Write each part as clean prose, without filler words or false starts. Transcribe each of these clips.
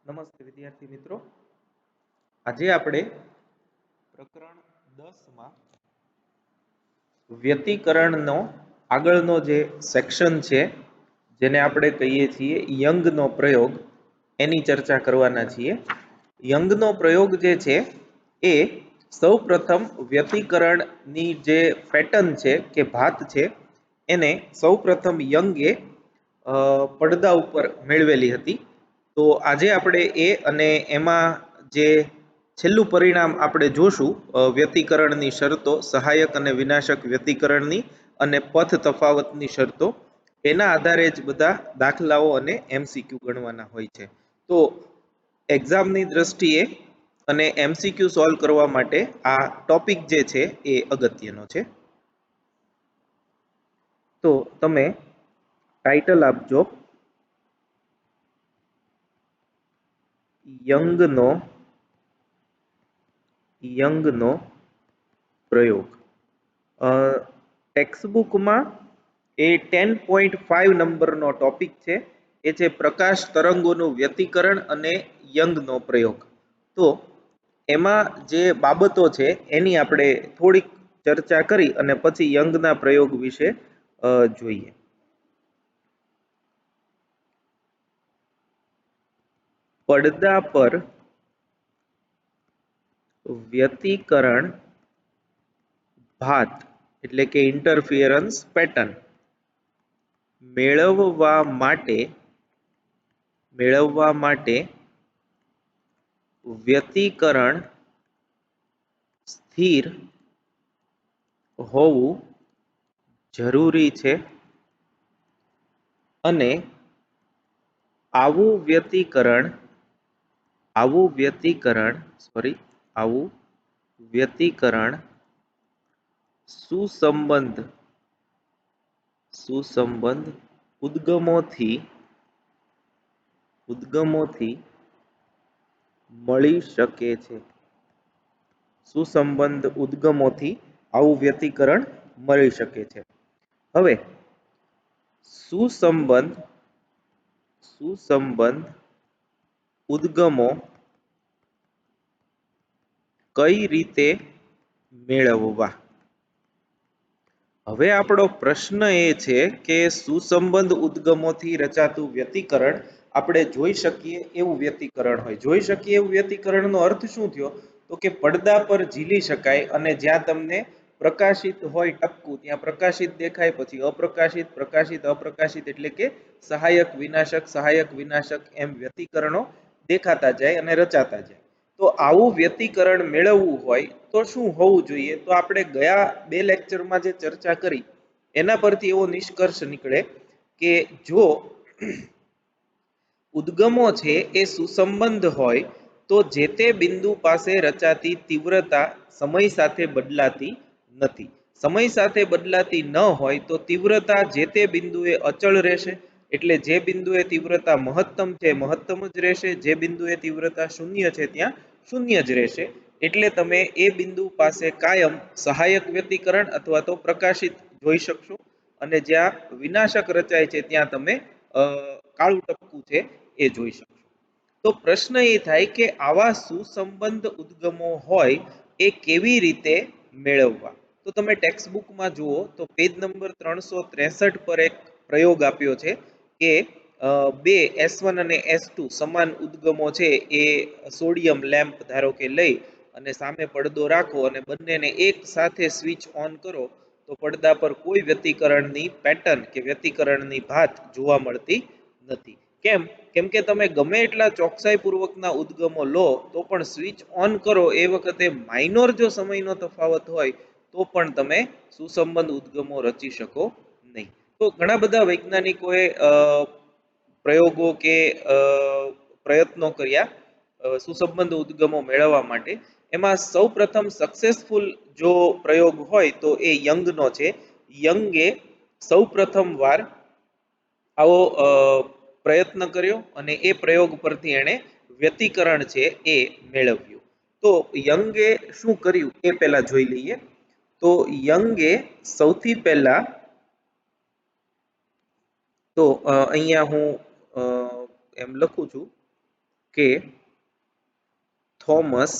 નમસ્તે વિદ્યાર્થી મિત્રો, આજે આપણે પ્રકરણ 10 માં વ્યતિકરણનો આગળનો જે સેક્શન છે જેને આપણે કહીએ છીએ યંગનો પ્રયોગ એની ચર્ચા કરવાના છીએ. યંગનો પ્રયોગ જે છે એ સૌપ્રથમ વ્યતિકરણની જે પેટર્ન છે કે ભાત છે એને સૌપ્રથમ યંગે પડદા ઉપર મેળવેલી હતી. તો આજે આપણે એ અને એમાં જે છેલ્લું પરિણામ આપણે જોશું વ્યતિકરણની શરતો, સહાયક અને વિનાશક વ્યતિકરણની અને પથ તફાવતની શરતો, એના આધારે જ બધા દાખલાઓ અને એમસીક્યુ ગણવાના હોય છે. તો એક્ઝામની દ્રષ્ટિએ અને એમસીક્યુ સોલ્વ કરવા માટે આ ટોપિક જે છે એ અગત્યનો છે. તો તમે ટાઇટલ આપજો યંગનો પ્રયોગ. ટેક્સ્ટબુકમાં એ 10.5 નંબરનો ટોપિક છે, એ છે પ્રકાશ તરંગોનું વ્યતિકરણ અને યંગનો પ્રયોગ. તો એમાં જે બાબતો છે એની આપણે થોડીક ચર્ચા કરી અને પછી યંગના પ્રયોગ વિશે જોઈએ. પડદા પર વ્યતિકરણ ભાત એટલે કે ઇન્ટરફિયરન્સ પેટર્ન મેળવવા માટે વ્યતિકરણ સ્થિર હોવું જરૂરી છે અને આવું વ્યતિકરણ સુસંબંધ ઉદ્ગમોથી મળી શકે છે. સુસંબંધ ઉદ્ગમોથી આવું વ્યતિકરણ મળી શકે છે. હવે સુસંબંધ ઉદ્ગમો કઈ રીતે મેળવવા? હવે આપણો પ્રશ્ન એ છે કે સુસંબંધ ઉદ્ગમોથી રચાતું વ્યતિકરણ આપણે જોઈ શકીએ એવું વ્યતિકરણ હોય. જોઈ શકીએ એવું વ્યતિકરણનો અર્થ શું થયો? તો કે પડદા પર ઝીલી શકાય અને જ્યાં તમને પ્રકાશિત હોય ટપકું ત્યાં પ્રકાશિત દેખાય, પછી અપ્રકાશિત, પ્રકાશિત, અપ્રકાશિત, એટલે કે સહાયક વિનાશક એમ વ્યતિકરણો દેખાતા જાય અને રચાતા જાય. તો આવું વ્યતિકરણ મેળવવું હોય તો શું હોવું જોઈએ? તો આપણે ગયા બે લેક્ચરમાં જે ચર્ચા કરી એના પરથી એવો નિષ્કર્ષ નીકળે કે જો ઉદ્ગમો છે એ સુસંબંધ હોય તો જે તે બિંદુ પાસે રચાતી તીવ્રતા સમય સાથે બદલાતી નથી. સમય સાથે બદલાતી ન હોય તો તીવ્રતા જે તે બિંદુએ અચળ રહેશે, એટલે જે બિંદુએ તીવ્રતા મહત્તમ છે મહત્તમ જ રહેશે, જે બિંદુએ તીવ્રતા શૂન્ય છે ત્યાં શૂન્ય જ રહેશે. એટલે તમે એ બિંદુ પાસે કાયમ સહાયક વ્યતિકરણ અથવા તો પ્રકાશિત જોઈ શકશો અને જ્યાં વિનાશક રચાય છે ત્યાં તમે કાળું ટપકું છે એ જોઈ શકશો. તો પ્રશ્ન એ થાય કે આવા સુસંબંધ ઉદ્ગમો હોય એ કેવી રીતે મેળવવા? તો તમે ટેક્સ્ટબુકમાં જુઓ તો પેજ નંબર 363 પર એક પ્રયોગ આપ્યો છે કે બે S1 અને S2 સમાન ઉદ્ગમો છે એ સોડિયમ લેમ્પ ધારો કે લઈ અને સામે પડદો રાખો અને બંનેને એક સાથે સ્વિચ ઓન કરો તો પડદા પર કોઈ વ્યતિકરણની પેટર્ન કે વ્યતિકરણની ભાત જોવા મળતી નથી. કેમ કે તમે ગમે એટલા ચોકસાઈ પૂર્વકના ઉદ્ગમો લો તો પણ સ્વિચ ઓન કરો એ વખતે માઇનોર જો સમયનો તફાવત હોય તો પણ તમે સુસંબંધ ઉદ્ગમો રચી શકો નહીં. તો ઘણા બધા વૈજ્ઞાનિકોએ પ્રયોગો કે પ્રયત્નો કર્યા સુસંબંધ ઉદ્ગમો મેળવવા માટે. એમાં સૌપ્રથમ સક્સેસફુલ જો પ્રયોગ હોય તો એ યંગનો છે. યંગે સૌપ્રથમ વાર આવો પ્રયત્ન કર્યો અને એ પ્રયોગ પરથી એણે વ્યતિકરણ છે એ મેળવ્યું. તો યંગે શું કર્યું એ પહેલા જોઈ લઈએ. તો યંગે સૌથી પહેલા તો અહીંયા હું એમ લખું છું કે થોમસ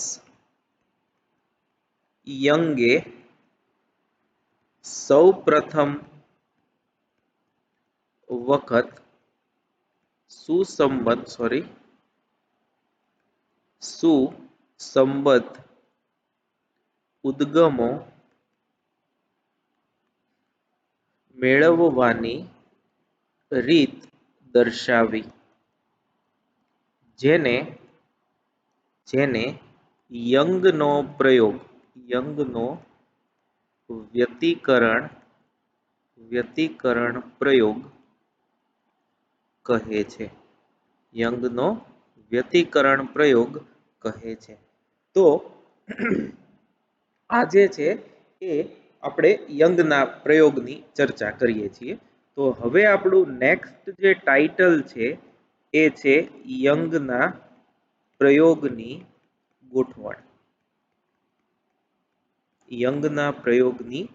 યંગે સૌ પ્રથમ વખત સુસંબદ્ધ ઉદ્ગમો મેળવવાની રીત દર્શાવી, જેને યંગનો વ્યતિકરણ પ્રયોગ કહે છે. યંગનો વ્યતિકરણ પ્રયોગ કહે છે. તો આ જે છે એ આપણે યંગના પ્રયોગની ચર્ચા કરીએ છીએ. તો હવે આપણું નેક્સ્ટ જે ટાઇટલ છે એ છે યંગના પ્રયોગની ગોઠવણ. યંગના પ્રયોગની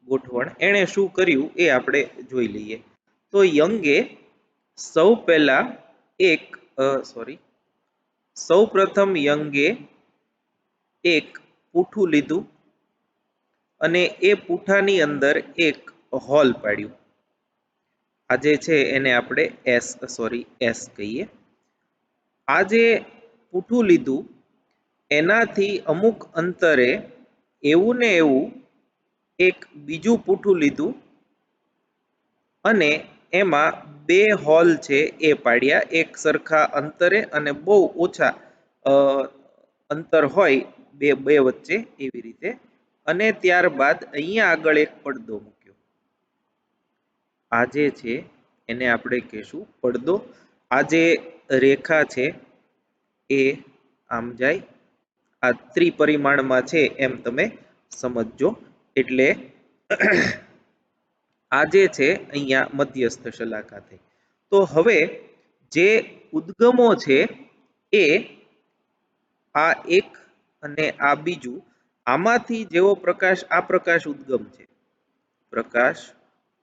ગોઠવણ એણે શું કર્યું એ આપણે જોઈ લઈએ. તો યંગે સૌ પ્રથમ યંગે એક પૂઠું લીધું અને એ પૂઠાની અંદર એક હોલ પાડ્યું. આ જે છે એને આપણે એસ કહીએ. આ જે પૂઠું લીધું એનાથી અમુક અંતરે એવું ને એવું એક બીજું પૂઠું લીધું અને એમાં બે હોલ છે એ પાડ્યા એક સરખા અંતરે અને બહુ ઓછા અંતર હોય બે વચ્ચે એવી રીતે. અને ત્યારબાદ અહીંયા આગળ એક પડદો મૂક્યો. આ જે છે એને આપણે કહેશું પડદો. આ જે રેખા છે એ આમ જાય, આ ત્રિપરિમાણમાં છે એમ તમે સમજજો. એટલે આ જે છે અહીંયા મધ્યસ્થ શલાકા થઈ. તો હવે જે ઉદ્ગમો છે એ આ એક અને આ બીજું, આમાંથી જેવો પ્રકાશ, આ પ્રકાશ ઉદ્ગમ છે. પ્રકાશ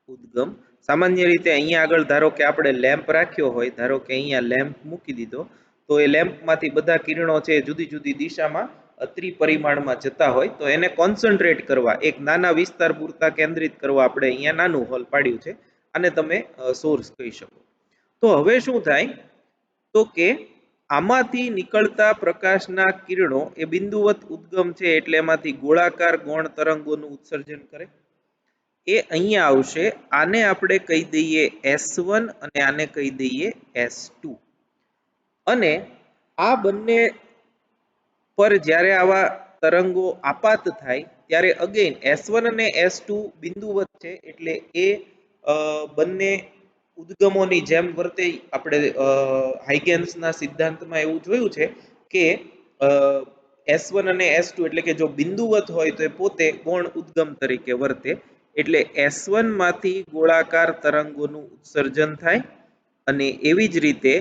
ઉદ્ગમ સામાન્ય રીતે અહીંયા આગળ ધારો કે આપણે લેમ્પ રાખ્યો હોય, ધારો કે અહીંયા લેમ્પ મૂકી દીધો, તો એ લેમ્પમાંથી બધા કિરણો છે જુદી જુદી દિશામાં ત્રિપરિમાણમાં જતા હોય, તો એને કોન્સન્ટ્રેટ કરવા, એક નાના વિસ્તાર પૂરતા કેન્દ્રિત કરવા આપણે અહીંયા નાનું હોલ પાડ્યું છે. અને તમે સોર્સ કહી શકો. તો હવે શું થાય, તો કે આમાંથી નીકળતા પ્રકાશના કિરણો એ બિંદુવત ઉદ્ગમ છે એટલે એમાંથી ગોળાકાર ગૌણ તરંગોનું ઉત્સર્જન કરે. એ અહીંયા આવશે. આને આપણે કહી દઈએ S1 અને આને કહી દઈએ S2. અને આ બંને પર જ્યારે આવા તરંગો આપાત થાય ત્યારે અગેન S1 અને S2 બિંદુવત છે એટલે એ બંને ઉદ્ગમોની જેમ વર્તે. આપણે હાઇગેન્સના સિદ્ધાંતમાં એવું જોયું છે કે S1 અને S2 એટલે કે જો બિંદુવત હોય તો એ પોતે ગૌણ ઉદ્ગમ તરીકે વર્તે. એટલે S1 માંથી ગોળાકાર તરંગોનું ઉત્સર્જન થાય અને એવી જ રીતે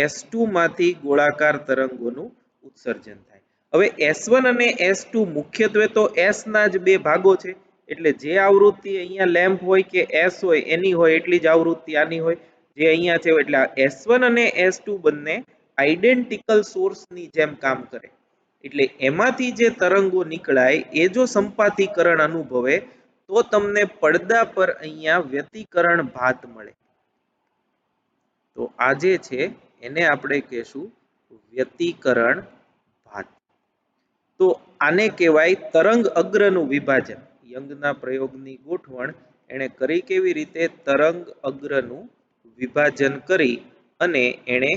S2 માંથી ગોળાકાર તરંગોનું ઉત્સર્જન થાય. હવે S1 અને S2 મુખ્યત્વે તો S ના જ બે ભાગો છે. એટલે જે આવૃત્તિ અહીંયા લેમ્પ હોય કે S હોય એની હોય એટલી જ આવૃત્તિ આની હોય. જે અહીંયા છે એટલે S1 અને S2 બંને આઈડેન્ટિકલ સોર્સની જેમ કામ કરે. એટલે એમાંથી જે તરંગો નીકળાય એ જો સંપાતીકરણ અનુભવે તો તમને પડદા પર અહીંયા વ્યતિકરણ ભાત મળે. તો આ જે છે એને આપણે કહેશું વ્યતિકરણ ભાત. તો આને કહેવાય તરંગ અગ્રનું વિભાજન. યંગના પ્રયોગની ગોઠવણ એણે કરી કેવી રીતે, તરંગ અગ્રનું વિભાજન કરી અને એણે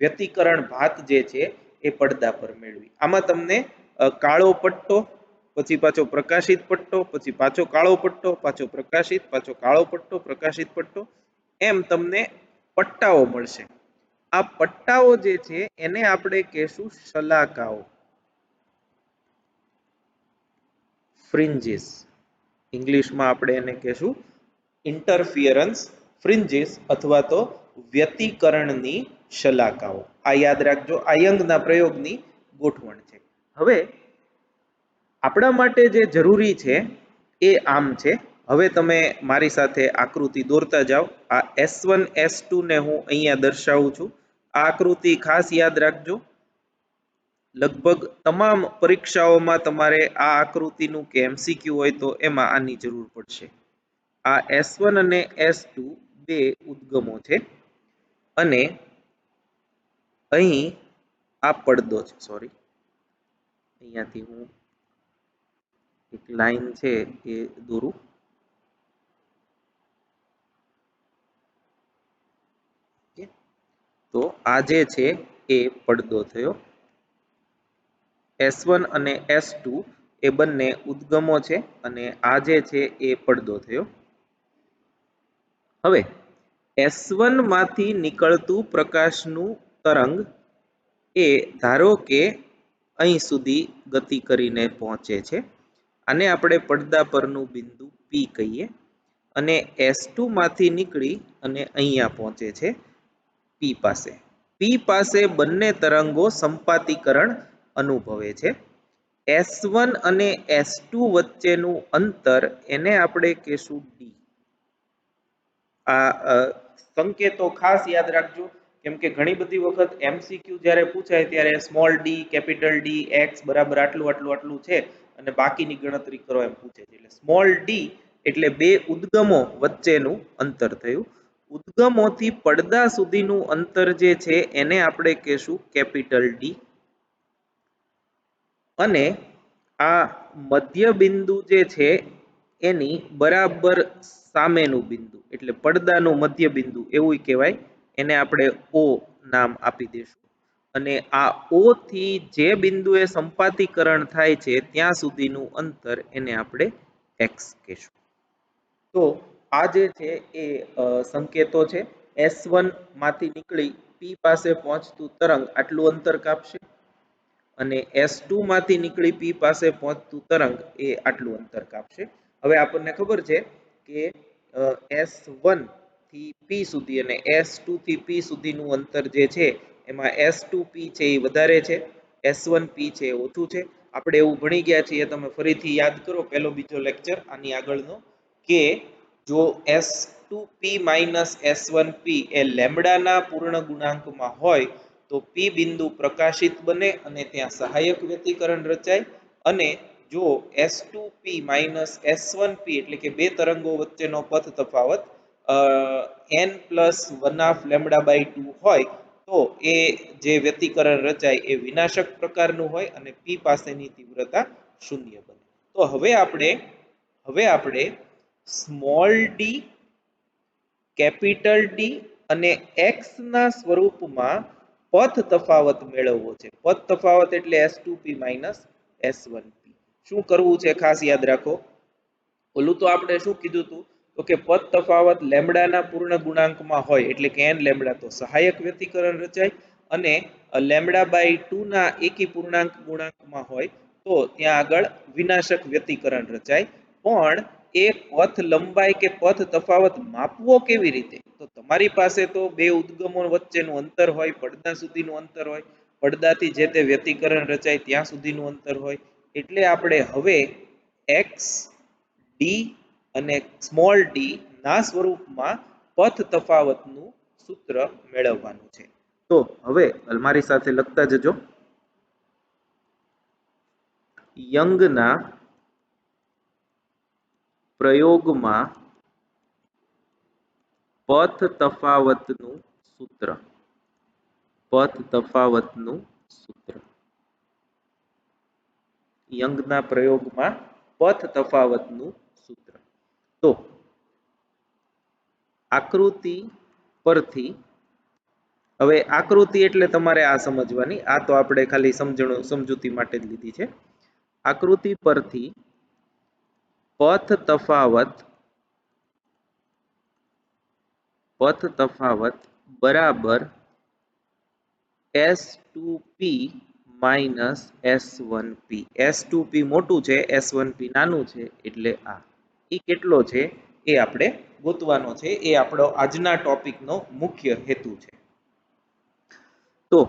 વ્યતિકરણ ભાત જે છે એ પડદા પર મેળવી. આમાં તમને કાળો પટ્ટો, પછી પાછો પ્રકાશિત પટ્ટો, પછી પાછો કાળો પટ્ટો, પાછો પ્રકાશિત, પાછો કાળો પટ્ટો, પ્રકાશિત પટ્ટો, એમ તમને પટ્ટાઓ મળશે. આ પટ્ટાઓ જે છે એને આપણે કહેશું શલાકાઓ, ફ્રિન્જીસ. ઇંગ્લિશમાં આપણે એને કહેશું ઇન્ટરફિયરન્સ ફ્રિન્જીસ અથવા તો વ્યતિકરણની શલાકાઓ. આ યાદ રાખજો, આ યંગના પ્રયોગની ગોઠવણ છે. હવે આપણા માટે જે જરૂરી છે એ આમ છે. હવે તમે મારી સાથે આકૃતિ દોરતા જાઓ. આ S1 S2 ને હું અહીંયા દર્શાવું છું. આ આકૃતિ ખાસ યાદ રાખજો. લગભગ તમામ પરીક્ષાઓમાં તમારે આ આકૃતિનું કે એમસીક્યુ હોય તો એમાં આની જરૂર પડશે. આ S1 અને S2 બે ઉદ્ગમો છે અને અહીં આ પડદો છે. સોરી, અહીંયાથી હું એક લાઈન છે એ દોરું. તો આ જે છે એ પડદો થયો. S1 અને S2 એ બંને ઉદ્ગમો છે અને આ જે છે એ પડદો થયો. હવે S1 માંથી નીકળતું પ્રકાશનું તરંગ એ ધારો કે અહીં સુધી ગતિ કરીને પહોંચે છે. આને આપણે પડદા પરનું બિંદુ P કહીએ અને S2 માંથી નીકળી અને અહીંયા પહોંચે છે P પાસે. P પાસે બંને તરંગો સંપાતીકરણ અનુભવે છે. S1 અને S2 વચ્ચેનું અંતર એને આપણે કહેશું D. આ સંકેતો ખાસ યાદ રાખજો, કેમ કે ઘણી બધી વખત એમસીક્યુ જ્યારે પૂછાય ત્યારે small D, capital D, x બરાબર આટલું આટલું આટલું છે અને બાકીની ગણતરી કરો એમ પૂછે છે. એટલે સ્મોલ ડી એટલે બે ઉદ્ગમો વચ્ચેનું અંતર થયું. ઉદ્ગમોથી પડદા સુધીનું અંતર જે છે એને આપણે કહેશું કેપિટલ ડી. અને આ મધ્ય બિંદુ જે છે એની બરાબર સામેનું બિંદુ એટલે પડદાનું મધ્ય બિંદુ એવું કહેવાય. એને આપણે O નામ આપી દઈશું. અને આ O થી જે બિંદુએ સંપાતીકરણ થાય છે ત્યાં સુધીનું અંતર એને આપણે X કહેશું. તો આ જે છે એ સંકેતો છે. S1 માંથી નીકળી P પાસે પહોંચતું તરંગ આટલું અંતર કાપશે અને S2 માંથી નીકળી P પાસે પહોંચતું તરંગ એ આટલું અંતર કાપશે. હવે આપણને ખબર છે કે S1 થી P સુધી અને S2 થી P સુધીનું અંતર જે છે એમાં S2P છે એ વધારે છે, S1P છે એ ઓછું છે. આપણે એવું ભણી ગયા છીએ, તમે ફરીથી યાદ કરો પહેલો બીજો લેક્ચર આની આગળનો, કે જો S2P S1P એ લેમ્બડાના પૂર્ણ ગુણાંકમાં હોય તો P બિંદુ પ્રકાશિત બને અને ત્યાં સહાયક વ્યતિકરણ રચાય. અને જો S2P S1P એટલે કે બે તરંગો વચ્ચેનો પથ તફાવત n+1/λ/2 હોય તો એ જે વ્યતિકરણ રચાય એ વિનાશક પ્રકારનું હોય અને P પાસેની તીવ્રતા શૂન્ય બને. તો હવે આપણે સ્મોલ ડી, કેપિટલ ડી અને એક્સ ના સ્વરૂપમાં પથ તફાવત મેળવવો છે. પથ તફાવત એટલે S2P S1P. શું કરવું છે ખાસ યાદ રાખો. ઓલું તો આપણે શું કીધું હતું, તો કે પથ તફાવત લેમ્બડાના પૂર્ણ ગુણાંકમાં હોય એટલે કે n લેમ્બડા તો સહાયક વ્યતિકરણ રચાય અને λ/2 ના એકી પૂર્ણાંક ગુણાંકમાં હોય તો ત્યાં આગળ વિનાશક વ્યતિકરણ રચાય. પણ એ પથ લંબાઈ કે પથ તફાવત માપવો કેવી રીતે? તો તમારી પાસે તો બે ઉદ્ગમો વચ્ચેનું અંતર હોય, પડદા સુધીનું અંતર હોય, પડદાથી જે તે વ્યતિકરણ રચાય ત્યાં સુધીનું અંતર હોય. એટલે આપણે હવે એક્સ, ડી અને સ્મોલ ડી ના સ્વરૂપમાં પથ તફાવતનું સૂત્ર મેળવવાનું છે. તો હવે મારી સાથે લખતા જજો. યંગના પ્રયોગમાં પથ તફાવતનું સૂત્ર. પથ તફાવતનું સૂત્ર. યંગના પ્રયોગમાં પથ તફાવતનું સૂત્ર. તો આકૃતિ પરથી, હવે આકૃતિ એટલે તમારે આ સમજવાની, આ તો આપણે ખાલી સમજૂતી માટે જ લીધી છે. આકૃતિ પરથી પથ તફાવત બરાબર S2P S1P. S2P મોટું છે, S1P નાનું છે, એટલે આ એ કેટલો છે એ આપણે ગોતવાનો છે. એ આપણો આજના ટોપિકનો મુખ્ય હેતુ છે. તો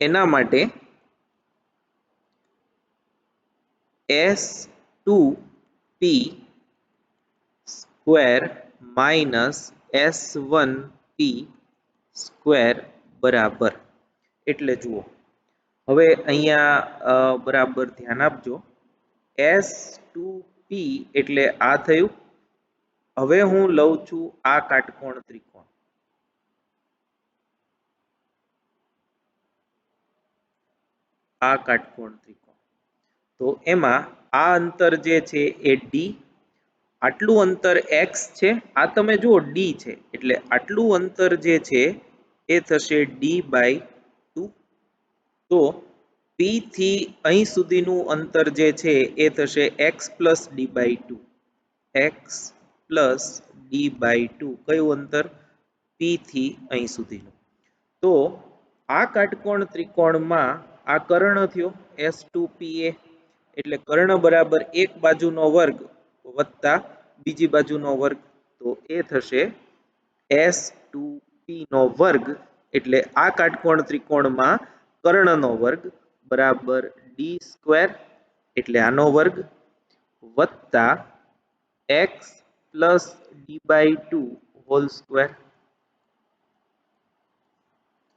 એના માટે S2P સ્ક્વેર S1P સ્ક્વેર બરાબર. એટલે જુઓ હવે અહીંયા બરાબર ધ્યાન આપજો. S2P એટલે આ થયું. હવે હું લઉં છું આ કાટકોણ ત્રિકોણ. આ કાટકોણ ત્રિકોણ. તો એમાં આ અંતર જે છે એ D, આટલું અંતર x છે, આ તમે જુઓ D છે એટલે આટલું અંતર જે છે એ થશે D/2. તો P થી અહીં સુધીનું અંતર જે છે એ થશે x + D/2. x + D/2 કયું અંતર? P થી અહીં સુધીનું. તો આ કાટકોણ ત્રિકોણમાં આ કર્ણ થયો S2PA એટલે કર્ણ બરાબર એક બાજુનો વર્ગ વત્તા બીજી બાજુનો વર્ગ. તો એ થશે S2P નો વર્ગ એટલે આ કાટકોણ ત્રિકોણમાં કર્ણનો વર્ગ બરાબર D² એટલે આનો વર્ગ વત્તા x + D/2 હોલ સ્ક્વેર.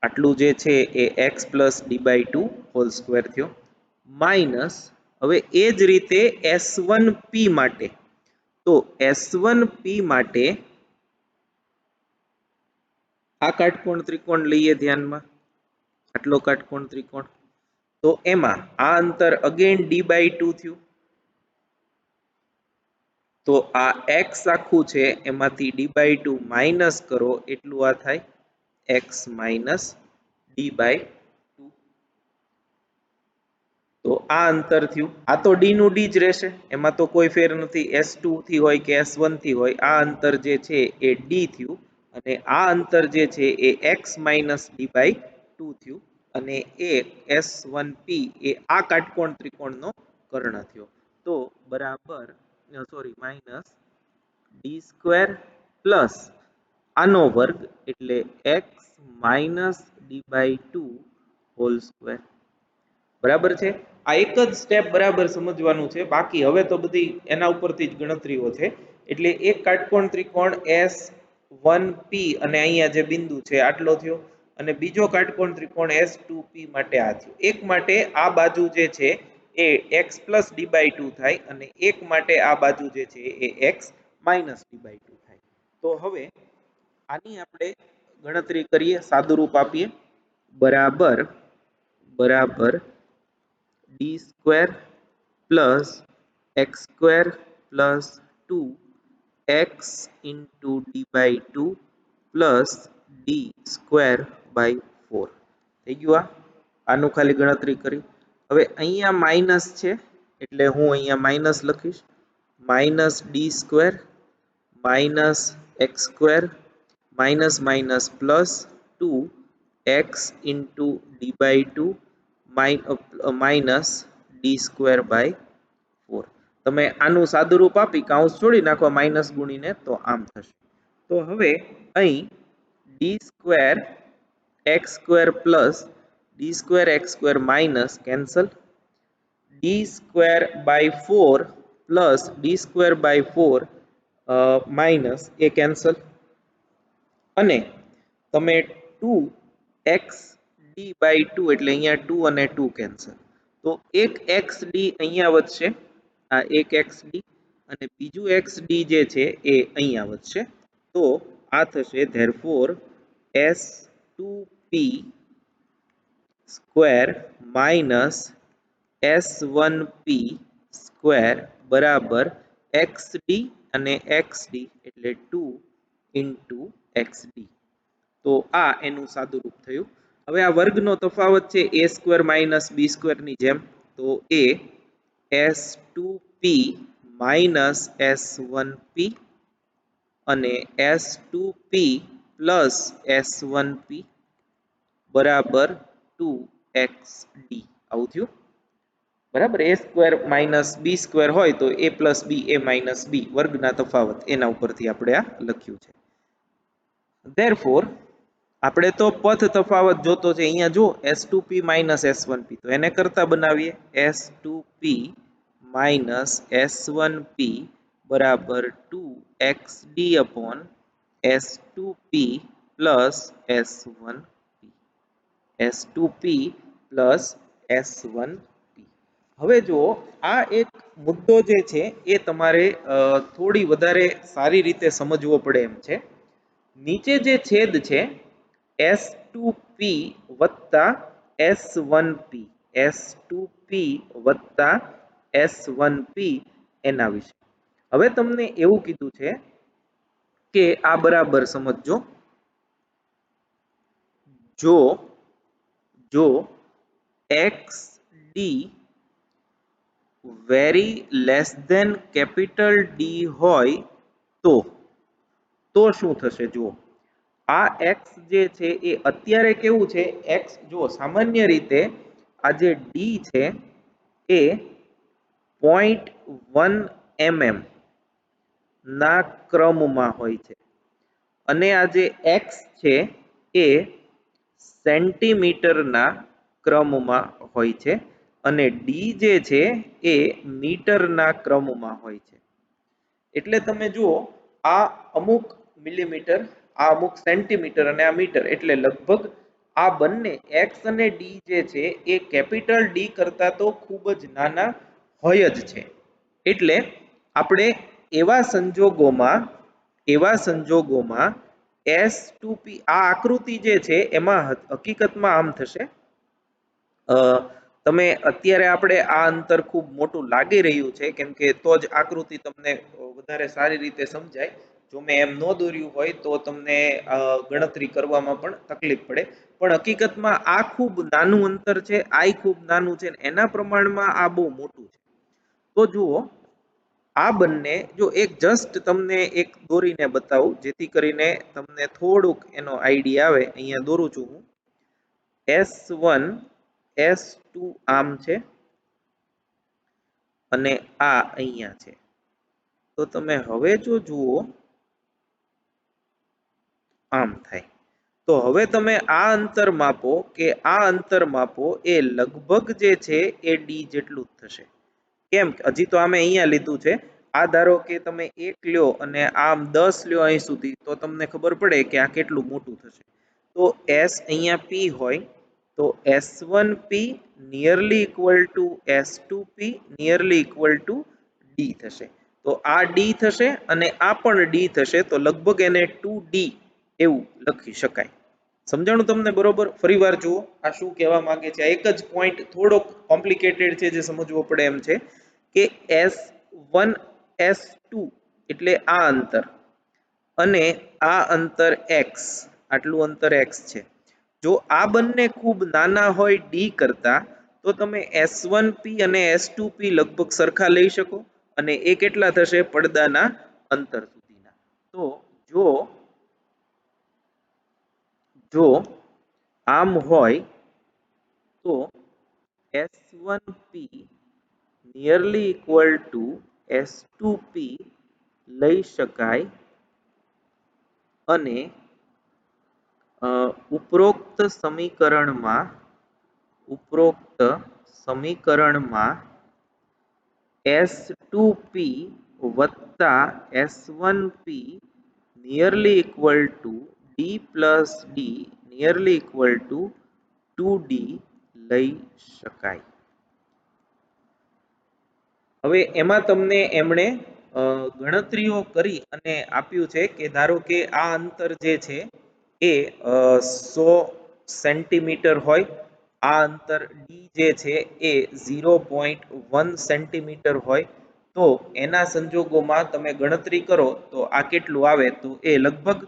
આટલું જે છે એ x + D/2 હોલ સ્ક્વેર થયો માઇનસ. હવે એ જ રીતે S1P માટે, તો S1P માટે આ કાટકોણ ત્રિકોણ લઈએ ધ્યાનમાં, આટલો કાટકોણ ત્રિકોણ. તો એમાં આ અંતર અગેન D/2 થયું. તો આ x આખું છે એમાંથી D/2 માઇનસ કરો એટલું આ થાય x - D/2. તો આ અંતર થયું. આ તો D નું D જ રહેશે, એમાં તો કોઈ ફેર નથી. S2 થી હોય કે S1 થી હોય, આ અંતર જે છે એ D થયું અને આ અંતર જે છે એ x - D/2 થયું અને એ S1P એ આ કાટકોણ ત્રિકોણનો કર્ણ થયો. તો બરાબર માઇનસ D² પ્લસ આનો વર્ગ એટલે x - D/2 હોલ સ્ક્વેર. બરાબર છે. આ એક જ સ્ટેપ બરાબર સમજવાનું છે, બાકી હવે તો બધી એના ઉપરથી જ ગણતરીઓ છે. એટલે એક કાટકોણ ત્રિકોણ S1P અને અહીંયા જે બિંદુ છે આટલો થયો અને બીજો કાટકોણ ત્રિકોણ S2P માટે આ થયો. એક માટે આ બાજુ જે છે એ x + D/2 થાય અને એક માટે આ બાજુ જે છે એ x - D/2 થાય. તો હવે આની આપણે ગણતરી કરીએ, સાદુરૂપ આપીએ. બરાબર D² plus x² plus 2x * D/2 plus D²/4 થઈ ગયું. આનું ખાલી ગણતરી કરી. હવે અહીંયા માઇનસ છે એટલે હું અહીંયા માઇનસ લખીશ. -D² minus x² minus minus plus 2x * D/2 minus D²/4. તમે આનું સાદુરૂપ આપી કૌંસ છોડી નાખો માઇનસ ગુણીને તો આમ થશે. તો હવે અહીં D² x² plus D²x² minus cancel, D²/4 plus D²/4 minus એ કેન્સલ અને તમે 2xD/2 એટલે અહીંયા 2 અને 2 કેન્સલ. તો એક xD અહીંયા વધશે, આ એક xD અને બીજું xD જે છે એ અહીંયા વધશે. તો આ થશે therefore S2P square minus S1P square બરાબર XD અને XD એટલે 2 * XD. તો આ એનું સાદુરૂપ થયું. હવે આ વર્ગનો તફાવત છે a² - b² ની જેમ, તો એ S2P માઇનસ S1P અને S2P પ્લસ S1P બરાબર 2XD આવું થયું. બરાબર. a² - b² હોય તો a + b a - b વર્ગના તફાવત એના ઉપરથી આપણે આ લખ્યું છે. ધેરફોર આપણે તો પથ તફાવત જોતો છે. અહીંયા જો S2P - S1P તો એને કરતા બનાવીએ. S2P - S1P બરાબર 2XD/S2P plus S1P. S2P plus S1P. હવે જુઓ, આ એક મુદ્દો જે છે એ તમારે થોડી વધારે સારી રીતે સમજવો પડે એમ છે. નીચે જે છેદ છે S2P વત્તા S1P, S2P વત્તા S1P એના વિશે. હવે તમને એવું કીધું છે કે આ બરાબર સમજજો. જો XD very less than capital D હોય તો શું થશે? જુઓ, આ x જે છે એ અત્યારે કેવું છે? x જો સામાન્ય રીતે આ જે d છે એ 0.1 mm ના ક્રમમાં હોય છે અને આ જે x છે એ સેન્ટીમીટરના ક્રમમાં હોય છે અને d જે છે એ મીટરના ક્રમમાં હોય છે. એટલે તમે જુઓ, આ અમુક મિલીમીટર, આ અમુક સેન્ટીમીટર અને આ મીટર, એટલે લગભગ આ બંને x અને d જે છે એ કેપિટલ D કરતા તો ખૂબ જ નાના હોય જ છે. એટલે આપણે એવા સંજોગોમાં S2P, આ આકૃતિ જે છે એમાં હકીકતમાં આમ થશે. તમે અત્યારે આપણે આ અંતર ખૂબ મોટું લાગી રહ્યું છે કેમ કે તો જ આકૃતિ તમને વધારે સારી રીતે સમજાય. જો મેં એમ ન દોર્યું હોય તો તમને ગણતરી કરવામાં પણ તકલીફ પડે. પણ હકીકતમાં આ ખૂબ નાનું અંતર છે, આ ખૂબ નાનું છે, એના પ્રમાણમાં આ બહુ મોટું છે. તો જુઓ, આ બંને, જો એક જસ્ટ તમને એક દોરીને બતાવું જેથી કરીને તમને થોડુંક એનો આઈડિયા આવે. અહીંયા દોરું છું હું. S1 S2 આમ છે અને આ અહીંયા છે. તો તમે હવે જો જુઓ, આમ થાય. તો હવે તમે આ અંતર માપો, કે આ અંતર માપો, એ લગભગ જે છે એ d જેટલું જ થશે. કેમ? હજી તો અમે અહીંયા લીધું છે. આ ધારો કે તમે 1 લ્યો અને આમ 10 લ્યો અહીં સુધી, તો તમને ખબર પડે કે આ કેટલું મોટું થશે. તો S અહીંયા P હોય તો S1P nearly equal to S2P nearly equal to D થશે. તો આ D થશે અને આ પણ D થશે, તો લગભગ એને 2D એવું લખી શકાય. સમજાણું તમને બરોબર? ફરીવાર જુઓ, આ શું કહેવા માંગે છે. એક જ પોઈન્ટ થોડોક કોમ્પ્લિકેટેડ છે, જે સમજવો પડે એમ છે કે S1 S2 એટલે આ અંતર અને આ અંતર x, આટલું અંતર x છે. જો આ બંને ખૂબ નાના હોય d કરતા, તો તમે S1P અને S2P લગભગ સરખા લઈ શકો અને એ કેટલા થશે? પડદાના અંતર સુધીના. તો જો આમ હોય તો S1P nearly equal to S2P લઈ શકાય અને ઉપરોક્ત સમીકરણમાં S2P વત્તા S1P nearly equal to D plus D nearly equal to 2D લઈ શકાય. હવે એમાં તમને એમણે ગણતરીઓ કરી અને આપ્યું છે કે ધારો કે આ અંતર જે છે એ 100 સેન્ટીમીટર હોય, આ અંતર D જે છે એ 0.1 સેન્ટીમીટર હોય, તો એના સંજોગોમાં તમે ગણતરી કરો તો આ કેટલું આવે? તો એ લગભગ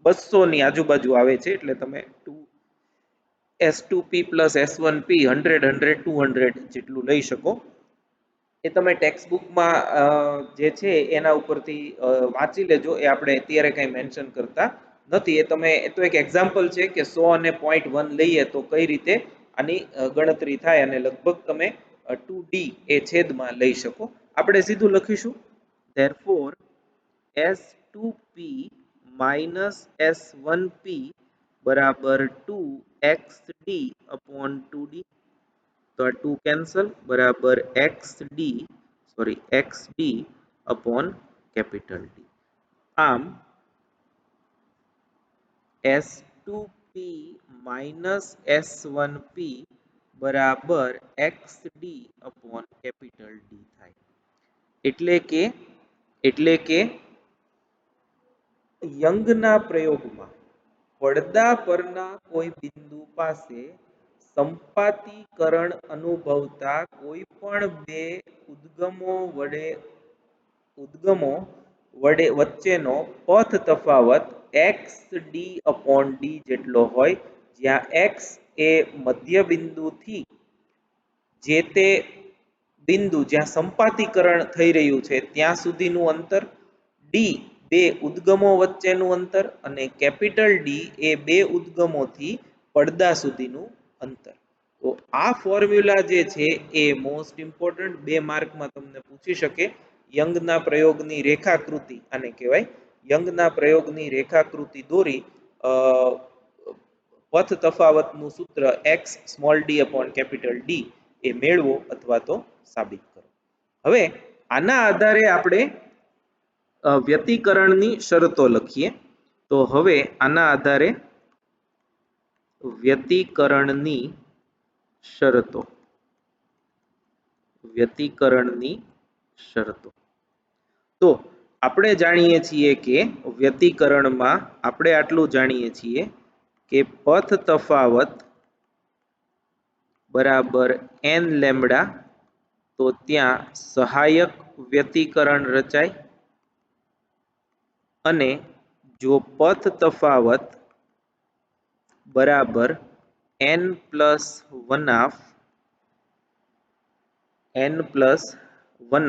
200 ની આજુબાજુ આવે છે. એટલે તમે S2P પ્લસ S1P 100 100 200 જેટલું લઈ શકો. એ તમે ટેક્સ્ટ બુકમાં જે છે એના ઉપરથી વાંચી લેજો. એ આપણે અત્યારે કંઈ મેન્શન કરતા નથી. એ તો એક એક્ઝામ્પલ છે કે 100 અને 0.1 લઈએ તો કઈ રીતે આની ગણતરી થાય અને લગભગ તમે 2D એ છેદમાં લઈ શકો. આપણે સીધું લખીશું therefore S2P minus S1P બરાબર 2XD upon 2D. તો આ 2 કેન્સલ, બરાબર XD upon કેપિટલ D. આમ S2P માઇનસ S1P બરાબર XD અપોન કેપિટલ D થાય. એટલે કે યંગના પ્રયોગમાં પડદા પરના કોઈ બિંદુ પાસે સંપાતીકરણ અનુભવતા કોઈ પણ બે ઉદ્ગમો વચ્ચેનો પથ તફાવત XD અપોન D જેટલો હોય, જ્યાં X એ મધ્ય બિંદુથી જે તે બિંદુ જ્યાં સંપાતીકરણ થઈ રહ્યું છે ત્યાં સુધીનું અંતર, D બે ઉદ્ગમો વચ્ચેનું અંતર અને કેપિટલ D એ બે ઉદ્ગમોથી પડદા સુધીનું અંતર. તો આ ફોર્મ્યુલા જે છે એ મોસ્ટ ઇમ્પોર્ટન્ટ 2 માર્કમાં તમને પૂછી શકે. યંગના પ્રયોગની રેખાકૃતિ આને કહેવાય. યંગના પ્રયોગની રેખાકૃતિ દોરી પથ તફાવતનું સૂત્ર x small d upon capital D એ મેળવો અથવા તો સાબિત કરો. હવે આના આધારે આપણે વ્યતિકરણની શરતો લખીએ. તો હવે આના આધારે વ્યતિકરણની શરતો. તો આપણે જાણીએ છીએ કે વ્યતિકરણમાં આપણે આટલું જાણીએ છીએ કે પથ તફાવત બરાબર n લેમ્બડા, તો ત્યાં સહાયક વ્યતિકરણ રચાય, અને જો પથ તફાવત બરાબર n plus one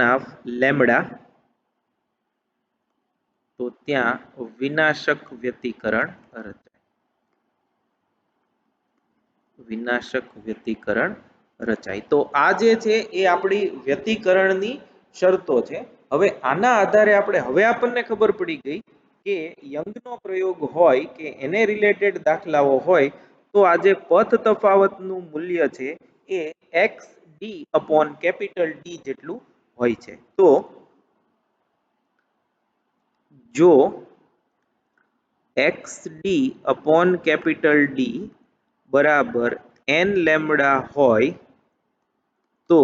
half lambda, તો ત્યાં વિનાશક વ્યતિકરણ રચાય. તો આ જે છે એ આપણી વ્યતિકરણની શરતો છે. હવે આના આધારે આપણને ખબર પડી ગઈ કે યંગનો પ્રયોગ હોય કે એને રિલેટેડ દાખલાઓ હોય તો આ જે પથ તફાવતનું મૂલ્ય છે એ XD અપોન કેપિટલ D જેટલું હોય છે. તો જો XD અપોન કેપિટલ D બરાબર n લેમ્બડા હોય તો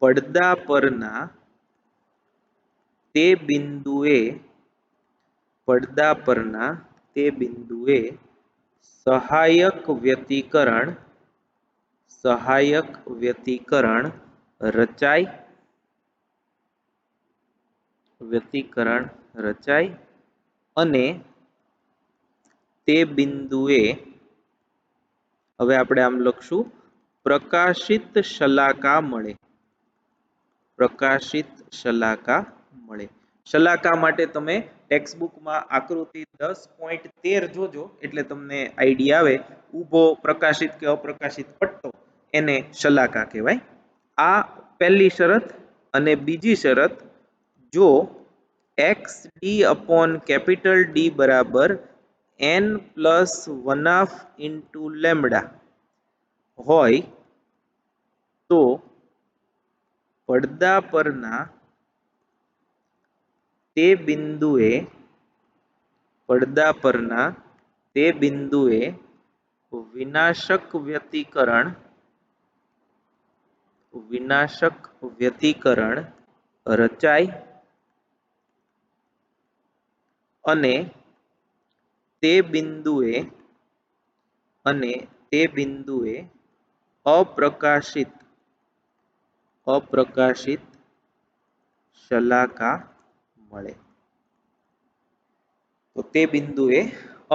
પડદા પરના તે બિંદુએ સહાયક વ્યતિકરણ રચાય અને તે બિંદુએ, હવે આપણે આમ લખશું, પ્રકાશિત શલાકા મળે. શલાકા માટે તમે ટેક્સ્ટ બુકમાં આકૃતિ 10.13 જોજો એટલે તમને આઈડિયા આવે. ઊભો પ્રકાશિત કે અપ્રકાશિત પટ્ટો એને શલાકા કહેવાય. આ પહેલી શરત. અને બીજી શરત, જો XD અપોન કેપિટલ D બરાબર n plus one half into lambda હોય તો પડદા પરના તે બિંદુએ વિનાશક વ્યતિકરણ રચાય અને તે બિંદુએ અપ્રકાશિત શલાકા મળે. તો તે બિંદુએ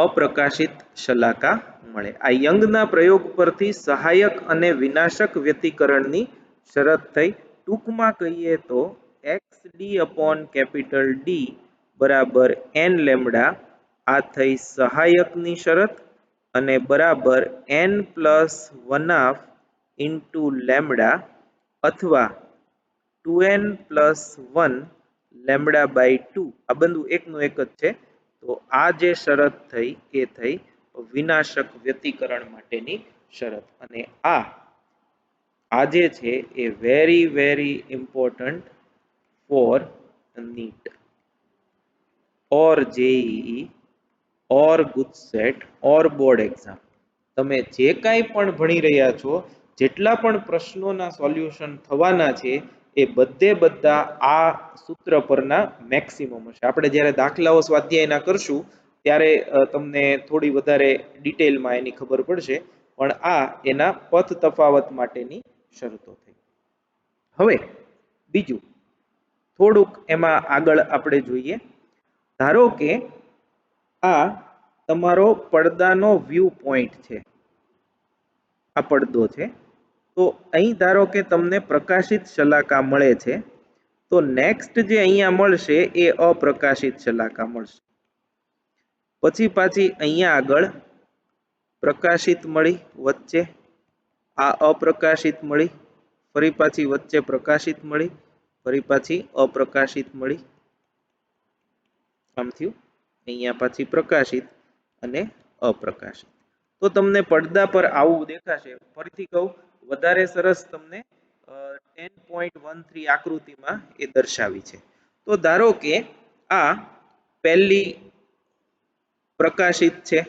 અપ્રકાશિત શલાકા મળે. આ યંગના પ્રયોગ પરથી સહાયક અને વિનાશક વ્યતિકરણની શરત થઈ. ટૂંકમાં કહીએ તો XD અપોન કેપિટલ D બરાબર n લેમ્બડા આ થઈ સહાયકની શરત, અને બરાબર n plus one half into lambda અથવા 2n પ્લસ 1 લેમ્બડા બાય 2, આ બધું એકનું એક જ છે. તો આ જે શરત થઈ એ થઈ વિનાશક વ્યતિકરણ માટેની શરત. અને આ જે છે એ very important for NEET or JEE or GUJCET or board exam, તમે જે કાંઈ પણ ભણી રહ્યા છો, જેટલા પણ પ્રશ્નોના સોલ્યુશન થવાના છે એ બધે બધા આ સૂત્ર પરના મેક્સિમમ હશે. આપણે જ્યારે દાખલાઓ સ્વાધ્યાયના કરશું ત્યારે તમને થોડી વધારે ડિટેલમાં એની ખબર પડશે, પણ આ એના પથ તફાવત માટેની શરતો થઈ. હવે બીજું થોડુંક એમાં આગળ આપણે જોઈએ. ધારો કે આ તમારો પડદાનો વ્યૂ પોઈન્ટ છે, આ પડદો છે, તો અહીં ધારો કે તમને પ્રકાશિત શલાકા મળે છે, તો નેક્સ્ટ જે અહીંયા મળશે એ અપ્રકાશિત શલાકા મળશે. પછી પાછી અહીંયા આગળ પ્રકાશિત મળી વચ્ચે, આ અપ્રકાશિત મળી, ફરી પાછી વચ્ચે પ્રકાશિત મળી, ફરી પાછી અપ્રકાશિત મળી, આમ થયું. અહીંયા પાછી પ્રકાશિત અને અપ્રકાશિત. તો તમને પડદા પર આવું દેખાશે. ફરીથી કહું, વધારે સરસ તમને 10.13 આકૃતિમાં એ દર્શાવી છે. તો ધારો કે આ પહેલી પ્રકાશિત છે,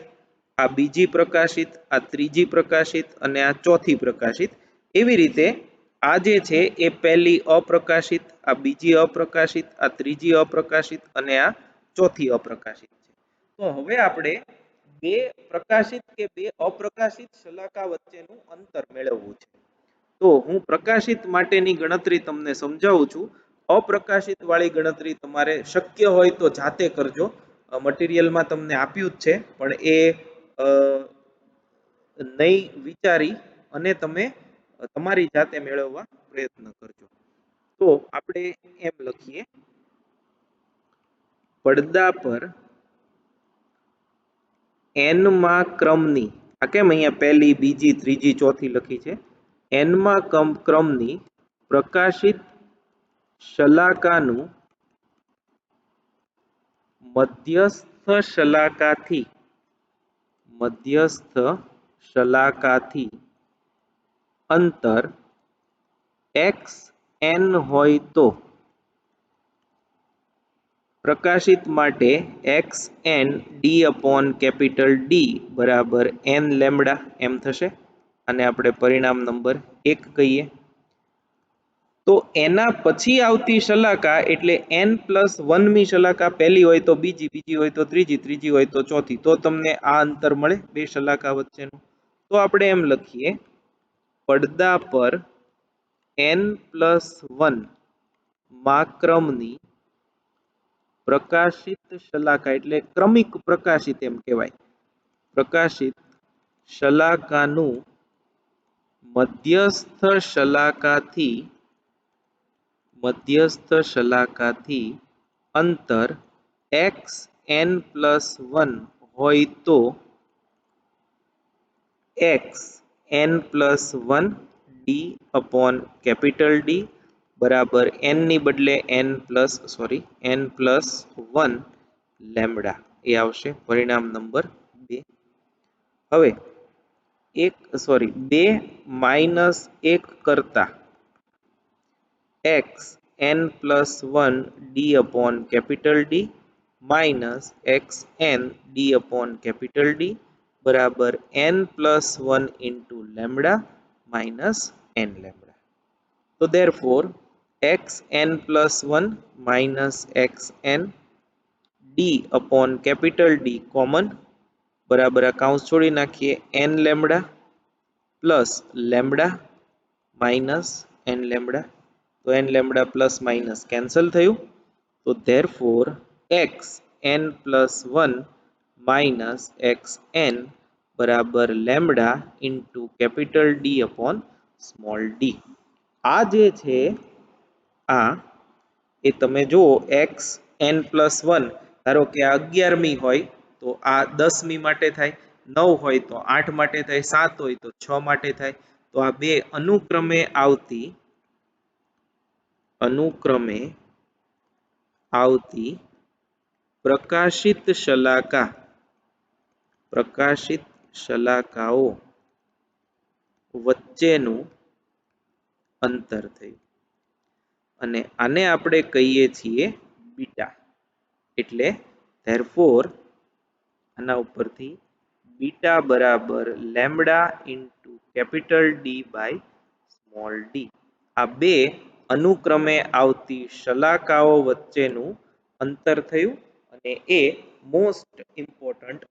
આ બીજી પ્રકાશિત, આ ત્રીજી પ્રકાશિત અને આ ચોથી પ્રકાશિત. એવી રીતે આ જે છે એ પહેલી અપ્રકાશિત, આ બીજી અપ્રકાશિત, આ ત્રીજી અપ્રકાશિત અને આ ચોથી અપ્રકાશિત છે. તો હવે આપણે બે પ્રકાશિત કે બે અપ્રકાશિત શલાકા વચ્ચેનું અંતર મેળવવું છે. તો હું પ્રકાશિત માટેની ગણતરી તમને સમજાવું છું. અપ્રકાશિત વાળી ગણતરી તમારે શક્ય હોય તો જાતે કરજો. મટીરિયલમાં તમને આપ્યું જ છે, પણ એ નહીં વિચારી અને તમે તમારી જાતે મેળવવા પ્રયત્ન કરજો. તો આપણે એમ લખીએ, પડદા પર n માં ક્રમની, આ કેમ અહીંયા પહેલી, બીજી, ત્રીજી, ચોથી લખી છે, n માં ક્રમની પ્રકાશિત શલાકાનું મધ્યસ્થ શલાકાથી અંતર xn હોય તો પ્રકાશિત માટે xn d/D બરાબર n લેમ્બડા એમ થશે. અને આપણે પરિણામ નંબર 1 કહીએ. તો એના પછી આવતી શલાકા એટલે n+1મી શલાકા, પહેલી હોય તો બીજી, બીજી હોય તો ત્રીજી, ત્રીજી હોય તો ચોથી. તો તમને આ અંતર મળે બે શલાકા વચ્ચેનું. તો આપણે એમ લખીએ, પડદા પર n+1 માં ક્રમની પ્રકાશિત શલાકા એટલે ક્રમિક પ્રકાશિત એમ કહેવાય, પ્રકાશિત શલાકાનું મધ્યસ્થ શલાકાથી અંતર xn+1 હોય તો xn+1 d/D બરાબર n ની બદલે n+1 લેમ્બડા એ આવશે. પરિણામ નંબર 2. હવે 2 - 1 કરતા xn+1 d/D minus xn d/D બરાબર n+1 into lambda minus n lambda. So therefore xn+1 minus xn d/D common બરાબર આ કૌંસ છોડી નાખીએ, n lambda plus lambda minus n lambda. તો n lambda plus minus cancel થયું. તો therefore xn+1 minus xn બરાબર લેમ્બડા into D/d. આ જે છે આ એ તમે જુઓ xn+1, ધારો કે આ 11મી હોય તો આ 10મી માટે થાય, 9 હોય તો 8 માટે થાય, 7 હોય તો 6 માટે થાય. તો આ બે અનુક્રમે આવતી પ્રકાશિત શલાકાઓ વચ્ચેનું અંતર થયું. અને આને આપણે કહીએ છીએ બીટા. એટલે therefore આના ઉપરથી બીટા બરાબર lambda into capital D by small D. આ બે અનુક્રમે આવતી શલાકાઓ વચ્ચેનું અંતર થયું અને એ મોસ્ટ ઇમ્પોર્ટન્ટ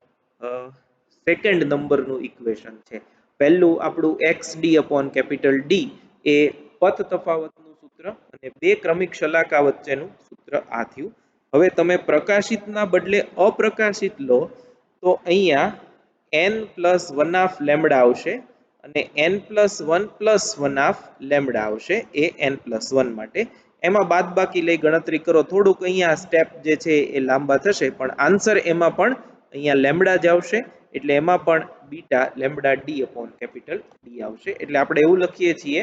સેકન્ડ નંબરનું ઇક્વેશન છે. પહેલું આપણું x D upon capital D એ પથ તફાવતનું સૂત્ર અને બે ક્રમિક શલાકા વચ્ચેનું સૂત્ર આ થયું. હવે તમે પ્રકાશિતના બદલે અપ્રકાશિત લો તો અહીંયા n plus one half lambda આવશે અને n plus one half lambda આવશે એ n પ્લસ વન માટે. એમાં બાદબાકી લઈ ગણતરી કરો, થોડુંક અહીંયા સ્ટેપ જે છે એ લાંબા થશે પણ આન્સર એમાં પણ અહીંયા લેમ્બડા જ આવશે એટલે એમાં પણ beta lambda D upon capital D આવશે. એટલે આપણે એવું લખીએ છીએ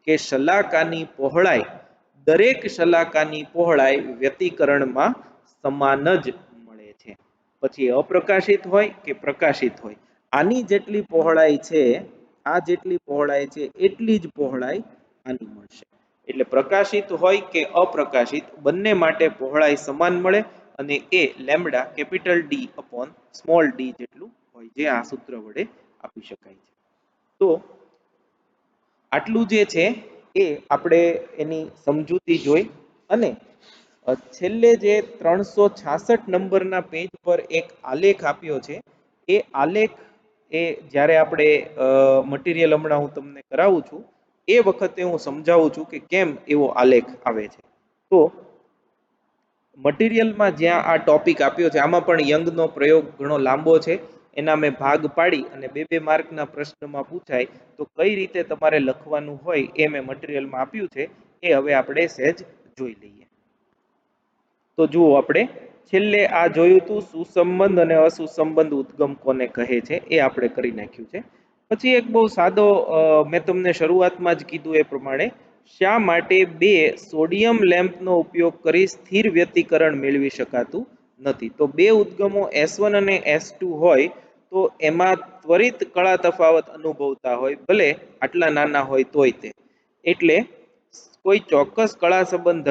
કે શલાકાની પહોળાઈ દરેક શલાકાની પહોળાઈ વ્યતિકરણમાં સમાન જ મળે છે, પછી અપ્રકાશિત હોય કે પ્રકાશિત હોય. આની જેટલી પહોળાઈ છે, આ જેટલી પહોળાઈ છે એટલી જ પહોળાઈ આની મળશે. એટલે પ્રકાશિત હોય કે અપ્રકાશિત બંને માટે પહોળાઈ સમાન મળે અને એ lambda capital D upon small D જેટલું હોય, જે આ સૂત્ર વડે આપી શકાય છે. તો આટલું જે છે એ આપણે એની સમજૂતી જોઈ અને છેલ્લે જે 366 નંબરના પેજ પર એક આલેખ આપ્યો છે એ આલેખ એ જ્યારે આપણે મટીરિયલ હમણાં હું તમને કરાવું છું એ વખતે હું સમજાવું છું કે કેમ એવો આલેખ આવે છે. તો મટીરિયલમાં જ્યાં આ ટોપિક આપ્યો છે આમાં પણ યંગનો પ્રયોગ ઘણો લાંબો છે, એના મેં ભાગ પાડી અને બે માર્કના પ્રશ્નમાં પૂછાય તો કઈ રીતે તમારે લખવાનું હોય એ મેં મટીરિયલમાં આપ્યું છે. એ હવે આપણે સહેજ જોઈ લઈએ. તો જુઓ, આપણે છેલ્લે આ જોયું હતું સુસંબંધ અને અસુસંબંધ ઉદ્ગમ કોને કહે છે એ આપણે કરી નાખ્યું છે. પછી એક બહુ સાદો મેં તમને શરૂઆતમાં જ કીધું એ પ્રમાણે શા માટે બે સોડિયમ લેમ્પનો ઉપયોગ કરી સ્થિર વ્યતિકરણ મેળવી શકાતું નથી. તો બે ઉદ્ગમો S1 અને S2 હોય તો એમાં ત્વરિત કળા તફાવત અનુભવતા હોય, ભલે આટલા નાના હોય તોય તે. એટલે કોઈ ચોક્કસ કળા સંબંધ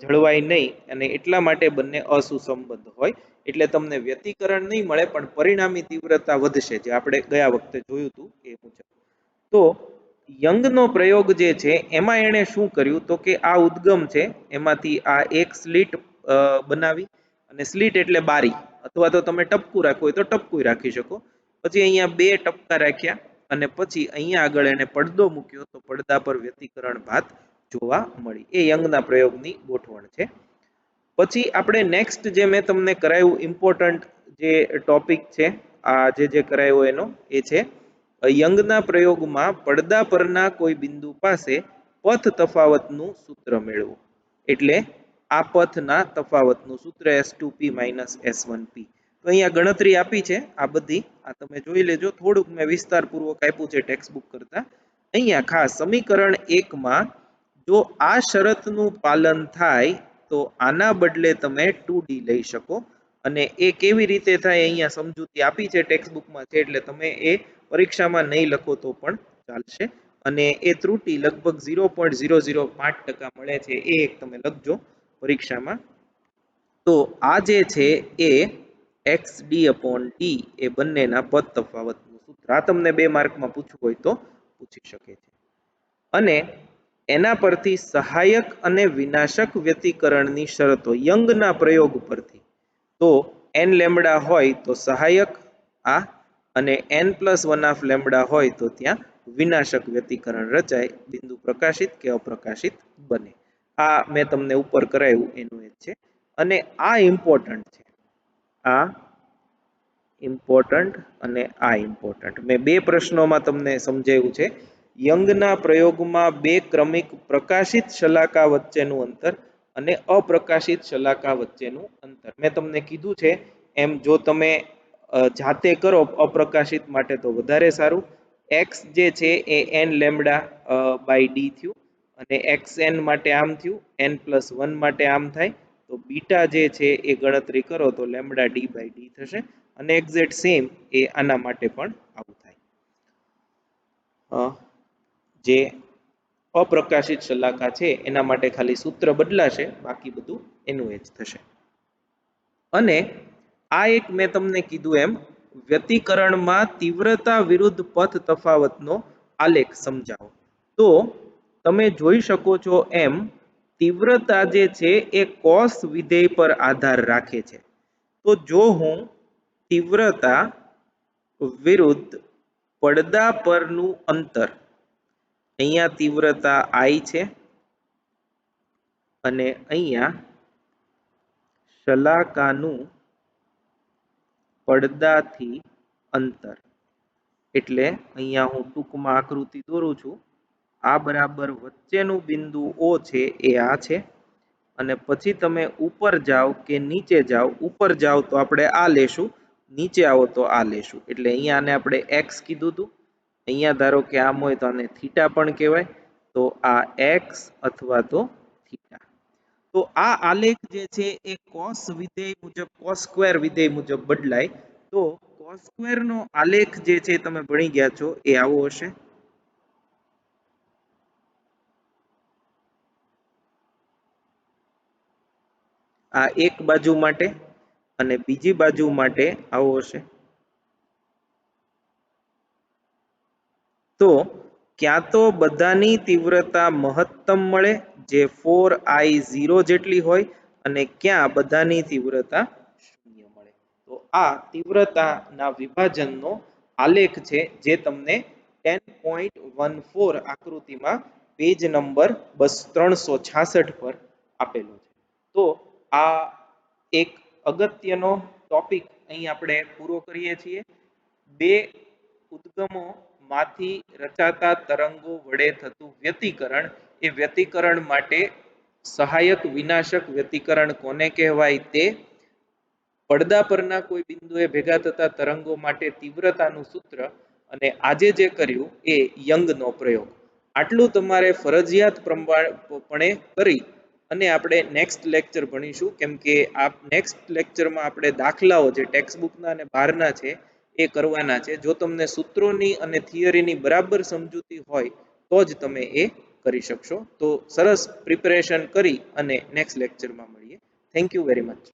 જળવાય નહીં અને એટલા માટે બંને અસુસંબંધ હોય. એટલે તમને વ્યતિકરણ નહીં મળે પણ પરિણામી તીવ્રતા વધશે, જે આપણે ગયા વખતે જોયું હતું એ મુજબ. તો યંગનો પ્રયોગ જે છે એમાં એણે શું કર્યું તો કે આ ઉદ્ગમ છે એમાંથી આ એક સ્લિટ બનાવી, અને સ્લિટ એટલે બારી અથવા તો તમે ટપકું રાખવું હોય તો ટપકું રાખી શકો. પછી અહીંયા બે ટપકા રાખ્યા અને પછી અહીંયા આગળ એને પડદો મૂક્યો તો પડદા પર વ્યતિકરણ ભાત જોવા મળી. એ યંગના પ્રયોગની ગોઠવણ છે. પછી આપણે નેક્સ્ટ જે મેં તમને કરાયું ઇમ્પોર્ટન્ટ જે ટોપિક છે આ જે કરાયો એનો એ છે યંગના પ્રયોગમાં પડદા પરના કોઈ બિંદુ પાસે પથ તફાવતનું સૂત્ર મેળવો. એટલે આ પથના તફાવતનું સૂત્ર S2P - S1P. તો અહીંયા ગણતરી આપી છે આ બધી, આ તમે જોઈ લેજો. થોડુંક મેં વિસ્તારપૂર્વક આપ્યું છે ટેક્સ્ટ બુક કરતા. અહીંયા ખાસ સમીકરણ 1 માં જો આ શરતનું પાલન થાય તો આના બદલે તમે 2D લઈ શકો, અને એ કેવી રીતે થાય અહીંયા સમજૂતી આપી છે ટેક્સ્ટ બુકમાં છે, એટલે તમે એ પરીક્ષામાં નહીં લખો તો પણ ચાલશે. અને એ ત્રુટી લગભગ 0.005% મળે છે, એ એક તમે લખજો પરીક્ષામાં. તો આ જે છે એ XD upon D એ બંનેના પદ તફાવતનું સૂત્ર. આ તમને 2 માર્કમાં પૂછવું હોય તો પૂછી શકે છે. અને એના પરથી સહાયક અને વિનાશક વ્યતિકરણની શરતો યંગના પ્રયોગ પરથી, તો n લેમ્બડા હોય તો સહાયક આ, અને n+1/2 લેમ્બડા હોય તો ત્યાં વિનાશક વ્યતિકરણ રચાય, બિંદુ પ્રકાશિત કે અપ્રકાશિત બને. આ મેં તમને ઉપર કરાયું એનું એ છે. અને આ ઇમ્પોર્ટન્ટ છે, આ ઇમ્પોર્ટન્ટ અને આ ઇમ્પોર્ટન્ટ. મેં 2 પ્રશ્નોમાં તમને સમજાવ્યું છે. યંગના પ્રયોગમાં બે ક્રમિક પ્રકાશિત શલાકા વચ્ચેનું અંતર અને અપ્રકાશિત શલાકા વચ્ચેનું અંતર. મેં તમને કીધું છે એમ જો તમે જાતે કરો અપ્રકાશિત માટે તો વધારે સારું. x જે છે એ n લેમ્બડા બાય ડી થયું અને xn માટે આમ થયું, n+1 માટે આમ થાય. તો બીટા જે છે એ ગણતરી કરો તો લેમ્બડા ડી બાય ડી થશે, અને એક્ઝેક્ટ સેમ એ આના માટે પણ આવું થાય. જે અપ્રકાશિત શલાકા છે એના માટે ખાલી સૂત્ર બદલાશે, બાકી બધું એનું એ જ થશે. અને આ એક મેં તમને કીધું એમ વ્યતિકરણમાં તીવ્રતા વિરુદ્ધ પથ તફાવતનો આલેખ સમજાવો. તો તમે જોઈ શકો છો એમ તીવ્રતા જે છે એ કોસ વિધેય પર આધાર રાખે છે. તો જો હું તીવ્રતા વિરુદ્ધ પડદા પરનું અંતર, અહીંયા તીવ્રતા I છે અને અહીંયા શલાકાનું પડદાથી અંતર, એટલે અહીંયા હું ટૂંકમાં આકૃતિ દોરું છું. આ બરાબર વચ્ચેનું બિંદુ O છે એ આ છે અને પછી તમે ઉપર જાઓ કે નીચે જાઓ, ઉપર જાઓ તો આપણે આ લેશું, નીચે આવો તો આ લેશું. એટલે અહીંયા આને આપણે x કીધું હતું, અહીંયા ધારો કે આમ હોય તો આને થીટા પણ કહેવાય. તો આ x અથવા તો થીટા. તો આ આલેખ જે છે એ cos વિધેય મુજબ cos સ્ક્વેર વિધેય મુજબ બદલાય. તો cos સ્ક્વેર નો આલેખ જે છે તમે ભણી ગયા છો એ આવો હશે. આ એક બાજુ માટે અને બીજી બાજુ માટે આવો હશે. તો ક્યાં તો બધાની તીવ્રતા મહત્તમ મળે જે 4I0 જેટલી હોય અને ક્યાં બધાની તીવ્રતા શૂન્ય મળે. તો આ તીવ્રતાના વિભાજનનો આલેખ છે જે તમને 10.14 આકૃતિમાં પેજ નંબર 366 પર આપેલો છે. તો આ એક અગત્યનો ટોપિક અહીં આપણે પૂરો કરીએ છીએ. બે ઉદ્ગમો માંથી રચાતા તરંગો વડે થતું વ્યતિકરણ, એ વ્યતિકરણ માટે સહાયક વિનાશક વ્યતિકરણ કોને કહેવાય તે, પડદા પરના કોઈ બિંદુએ ભેગા થતા તરંગો માટે તીવ્રતાનું સૂત્ર, અને આજે જે કર્યું એ યંગનો પ્રયોગ. આટલું તમારે ફરજિયાત પ્રમાણે કરી અને આપણે નેક્સ્ટ લેક્ચર ભણીશું. કેમ કે આ નેક્સ્ટ લેક્ચરમાં આપણે દાખલાઓ જે ટેક્સ્ટબુકના અને બહારના છે એ કરવાના છે. જો તમને સૂત્રોની અને થિયરીની બરાબર સમજૂતી હોય તો જ તમે એ કરી શકશો. તો સરસ પ્રિપેરેશન કરી અને નેક્સ્ટ લેક્ચરમાં મળીએ. Thank you very much.